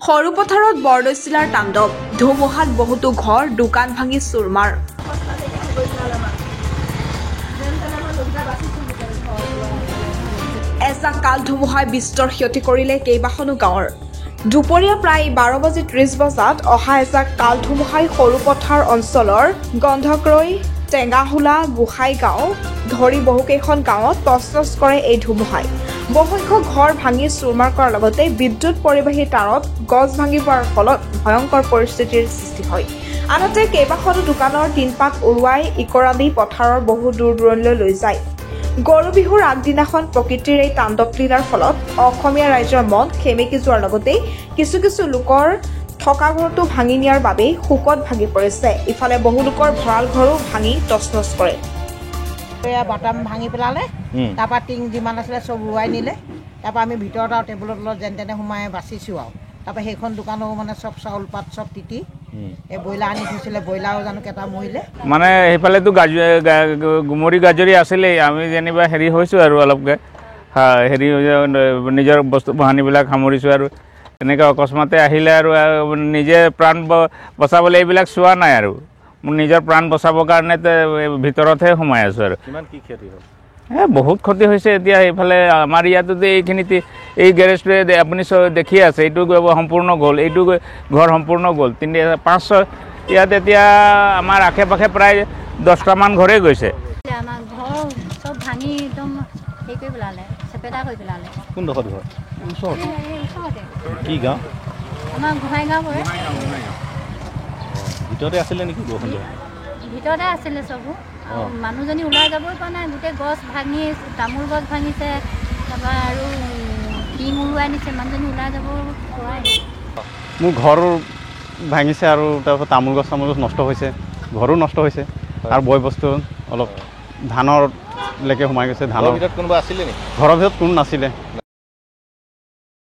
সৰুপথাৰত বৰদৈচিলাৰ তাণ্ডৱ, ধুমুহাত বহুতো ঘৰ দোকান ভাঙি চুৰমাৰ। এজাক কাল ধুমুহাই বিস্তৰ ক্ষতি কৰিলে কেইবাখনো গাঁৱৰ। দুপৰীয়া প্ৰায় 12:30 বজাত অহা এজাক কাল ধুমুহাই সৰুপথাৰ অঞ্চলৰ গন্ধকৰৈ, টেঙাহোলা, গোসাইগাঁও ধৰি বহুকেইখন গাঁৱত তছনছ কৰে এই ধুমুহাই। বহুসংখ্যক ঘৰ ভাঙি চুৰমাৰ কৰাৰ লগতে বিদ্যুৎ পৰিবাহী তাঁৰত গছ ভাঙি পৰাৰ ফলত ভয়ংকৰ পৰিস্থিতিৰ সৃষ্টি হয়। আনহাতে কেইবাখনো দোকানৰ টিনপাত উৰুৱাই ইকৰালি পথাৰৰ বহু দূৰ দূৰণিলৈ লৈ যায়। গৰু বিহুৰ আগদিনাখন প্ৰকৃতিৰ এই তাণ্ডৱ লীলাৰ ফলত অসমীয়া ৰাইজৰ মন সেমেকি যোৱাৰ লগতে কিছু কিছু লোকৰ থকা ঘৰটো ভাঙি নিয়াৰ বাবেই শোকত ভাগি পৰিছে। ইফালে বহু লোকৰ ভঁৰাল ঘৰো ভাঙি তছনছ কৰে। বাটাম ভাঙি পেলালে, তাৰপৰা টিং যিমান আছিলে চব উৰুৱাই নিলে। তাৰপৰা আমি ভিতৰত আৰু টেবুলৰ তলত যেন তেনে সোমাই বাচিছোঁ আৰু। তাৰপৰা সেইখন দোকানো মানে চব চাউল পাত চব তিতি এই ব্ৰইলাৰ আনি থৈছিলে, ব্ৰইলাৰো জানো কেইটা মৰিলে। মানে সেইফালেতো গুমৰি গাজৰি আছিলেই, আমি যেনিবা হেৰি হৈছোঁ আৰু অলপকৈ হেৰি নিজৰ বস্তু বাহানিবিলাক সামৰিছোঁ আৰু এনেকৈ অকস্মাতে আহিলে আৰু নিজে প্ৰাণ বচাবলৈ এইবিলাক চোৱা নাই আৰু মোৰ নিজৰ প্ৰাণ বচাবৰ কাৰণে ভিতৰতহে সোমাই আছোঁ আৰু। কিমান কি ক্ষতি হ'ল? বহুত ক্ষতি হৈছে। এতিয়া এইফালে আমাৰ ইয়াতো এইখিনিতে এই গেৰেজটোৱে আপুনি দেখিয়ে আছে, এইটো সম্পূৰ্ণ গ'ল, এইটো ঘৰ সম্পূৰ্ণ গ'ল। 5-6 ইয়াত এতিয়া আমাৰ আশে পাশে প্ৰায় 10টামান ঘৰেই গৈছে। আমাৰ ঘৰ চব ভাঙি একদম হেৰি কৰি পেলালে, চেপেটা কৰি পেলালে। কোনডোখৰ ঘৰ? ওচৰতে কি গাঁও? আমাৰ গোহাঁইগাঁও পৰে। ভিতৰতে আছিলে নেকি বৰষুণ? ভিতৰতে আছিলে চবো। মানুহজনী ওলাই যাবই পৰা নাই, গোটেই গছ ভাঙি, তামোল গছ ভাঙিছে, তাৰপৰা আৰু টিং উৰুৱাই নিছে, মানুহজনী ওলাই যাব পৰাই নাই। মোৰ ঘৰ ভাঙিছে আৰু তাৰপিছত তামোল গছ নষ্ট হৈছে, ঘৰো নষ্ট হৈছে আৰু বয় বস্তু অলপ ধানৰলৈকে সোমাই গৈছে। ধানৰ ভিতৰত কোনোবা আছিলে নেকি? ঘৰৰ ভিতৰত কোনো নাছিলে।